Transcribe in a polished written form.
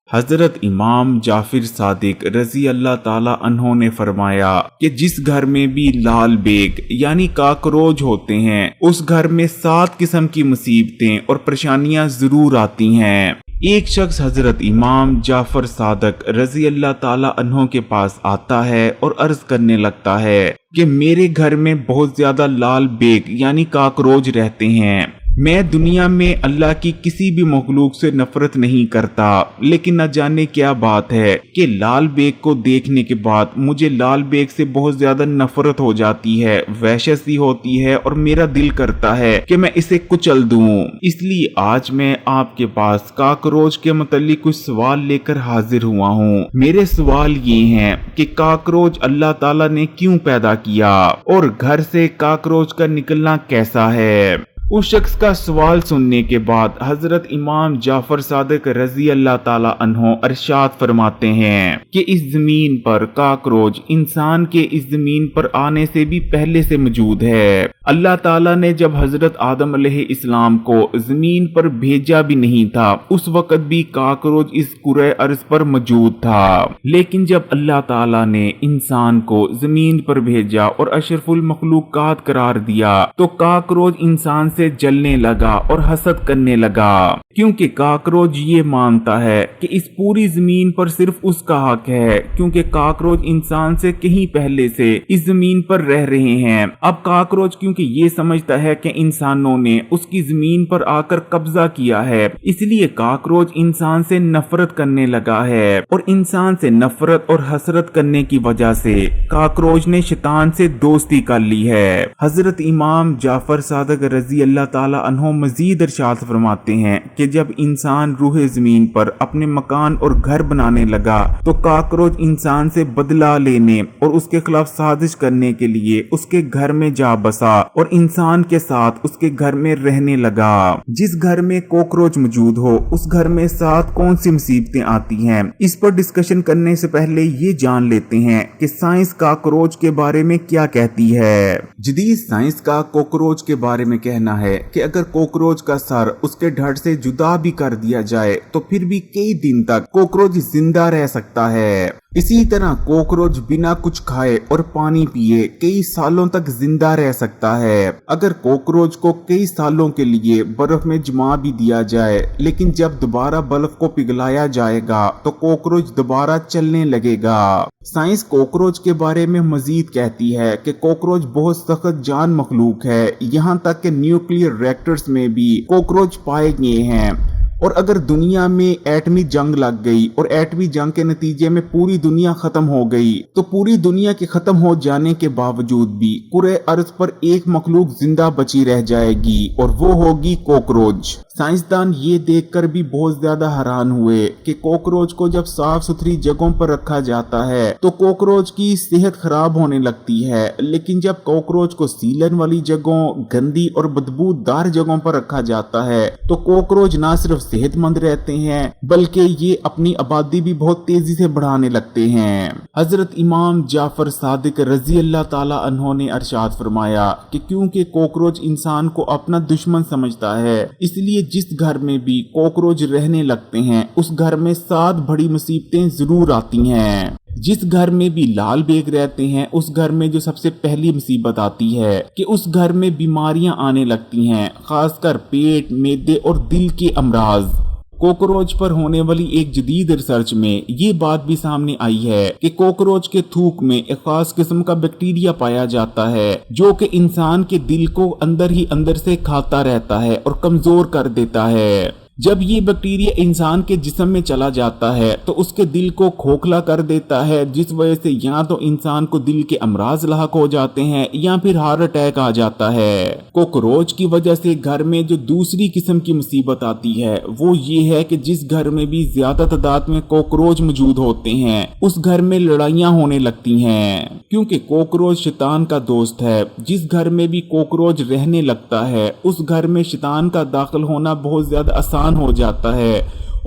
حضرت امام جعفر صادق رضی اللہ تعالی عنہ نے فرمایا کہ جس گھر میں بھی لال بیگ یعنی کاکروچ ہوتے ہیں اس گھر میں 7 قسم کی مصیبتیں اور پریشانیاں ضرور آتی ہیں۔ ایک شخص حضرت امام جعفر صادق رضی اللہ تعالی عنہ کے پاس آتا ہے اور عرض کرنے لگتا ہے کہ میرے گھر میں بہت زیادہ لال بیگ یعنی کاکروچ رہتے ہیں۔ میں دنیا میں اللہ کی کسی بھی مخلوق سے نفرت نہیں کرتا، لیکن نہ جانے کیا بات ہے کہ لال بیگ کو دیکھنے کے بعد مجھے لال بیگ سے بہت زیادہ نفرت ہو جاتی ہے، وحشت سی ہوتی ہے اور میرا دل کرتا ہے کہ میں اسے کچل دوں۔ اس لیے آج میں آپ کے پاس کاکروچ کے متعلق کچھ سوال لے کر حاضر ہوا ہوں۔ میرے سوال یہ ہیں کہ کاکروچ اللہ تعالیٰ نے کیوں پیدا کیا اور گھر سے کاکروچ کا نکلنا کیسا ہے؟ اس شخص کا سوال سننے کے بعد حضرت امام جعفر صادق رضی اللہ تعالی عنہ ارشاد فرماتے ہیں کہ اس زمین پر کاکروچ انسان کے اس زمین پر آنے سے بھی پہلے سے موجود ہے۔ اللہ تعالیٰ نے جب حضرت آدم علیہ السلام کو زمین پر بھیجا بھی نہیں تھا اس وقت بھی کاکروچ اس کرۂ ارض پر موجود تھا، لیکن جب اللہ تعالیٰ نے انسان کو زمین پر بھیجا اور اشرف المخلوقات قرار دیا تو کاکروچ انسان سے جلنے لگا اور حسد کرنے لگا، کیونکہ کاکروچ یہ مانتا ہے کہ اس پوری زمین پر صرف اس کا حق ہے، کیونکہ کاکروچ انسان سے کہیں پہلے سے اس زمین پر رہ رہے ہیں۔ اب کاکروچ کیونکہ یہ سمجھتا ہے کہ انسانوں نے اس کی زمین پر آ کر قبضہ کیا ہے، اس لیے کاکروچ انسان سے نفرت کرنے لگا ہے، اور انسان سے نفرت اور حسرت کرنے کی وجہ سے کاکروچ نے شیطان سے دوستی کر لی ہے۔ حضرت امام جعفر صادق رضی اللہ تعالی عنہ مزید ارشاد فرماتے ہیں کہ جب انسان روح زمین پر اپنے مکان اور گھر بنانے لگا تو کاکروچ انسان سے بدلہ لینے اور اس کے خلاف سازش کرنے کے لیے اس کے گھر میں جا بسا اور انسان کے ساتھ اس کے گھر میں رہنے لگا۔ جس گھر میں کوکروچ موجود ہو اس گھر میں ساتھ کون سی مصیبتیں آتی ہیں، اس پر ڈسکشن کرنے سے پہلے یہ جان لیتے ہیں کہ سائنس کاکروچ کے بارے میں کیا کہتی ہے۔ جدید سائنس کا کوکروچ کے بارے میں کہنا ہے کہ اگر کوکروچ کا سر اس کے ڈھڑ سے جدا بھی کر دیا جائے تو پھر بھی کئی دن تک کوکروچ زندہ رہ سکتا ہے۔ اسی طرح کوکروچ بنا کچھ کھائے اور پانی پیے کئی سالوں تک زندہ رہ سکتا ہے۔ اگر کوکروچ کو کئی سالوں کے لیے برف میں جما بھی دیا جائے لیکن جب دوبارہ برف کو پگھلایا جائے گا تو کوکروچ دوبارہ چلنے لگے گا۔ سائنس کوکروچ کے بارے میں مزید کہتی ہے کہ کوکروچ بہت سخت جان مخلوق ہے، یہاں تک کہ نیوکلیئر ریکٹرز میں بھی کوکروچ پائے گئے ہیں، اور اگر دنیا میں ایٹمی جنگ لگ گئی اور ایٹمی جنگ کے نتیجے میں پوری دنیا ختم ہو گئی تو پوری دنیا کے ختم ہو جانے کے باوجود بھی کرۂ ارض پر ایک مخلوق زندہ بچی رہ جائے گی اور وہ ہوگی کوکروچ۔ سائنسدان یہ دیکھ کر بھی بہت زیادہ حیران ہوئے کہ کوکروچ کو جب صاف ستھری جگہوں پر رکھا جاتا ہے تو کوکروچ کی صحت خراب ہونے لگتی ہے، لیکن جب کوکروچ کو سیلن والی جگہوں، گندی اور بدبودار جگہوں پر رکھا جاتا ہے تو کوکروچ نہ صرف صحت مند رہتے ہیں بلکہ یہ اپنی آبادی بھی بہت تیزی سے بڑھانے لگتے ہیں۔ حضرت امام جعفر صادق رضی اللہ تعالی عنہ نے ارشاد فرمایا کہ کیونکہ کوکروچ انسان کو اپنا دشمن سمجھتا ہے، اس لیے جس گھر میں بھی کوکروچ رہنے لگتے ہیں اس گھر میں 7 بڑی مصیبتیں ضرور آتی ہیں۔ جس گھر میں بھی لال بیگ رہتے ہیں اس گھر میں جو سب سے پہلی مصیبت آتی ہے کہ اس گھر میں بیماریاں آنے لگتی ہیں، خاص کر پیٹ، معدے اور دل کے امراض۔ کوکروچ پر ہونے والی ایک جدید ریسرچ میں یہ بات بھی سامنے آئی ہے کہ کوکروچ کے تھوک میں ایک خاص قسم کا بیکٹیریا پایا جاتا ہے جو کہ انسان کے دل کو اندر ہی اندر سے کھاتا رہتا ہے اور کمزور کر دیتا ہے۔ جب یہ بیکٹیریا انسان کے جسم میں چلا جاتا ہے تو اس کے دل کو کھوکھلا کر دیتا ہے، جس وجہ سے یا تو انسان کو دل کے امراض لاحق ہو جاتے ہیں یا پھر ہارٹ اٹیک آ جاتا ہے۔ کوکروچ کی وجہ سے گھر میں جو دوسری قسم کی مصیبت آتی ہے وہ یہ ہے کہ جس گھر میں بھی زیادہ تعداد میں کوکروچ موجود ہوتے ہیں اس گھر میں لڑائیاں ہونے لگتی ہیں، کیونکہ کوکروچ شیطان کا دوست ہے۔ جس گھر میں بھی کوکروچ رہنے لگتا ہے اس گھر میں شیطان کا داخل ہونا بہت زیادہ آسان ہو جاتا ہے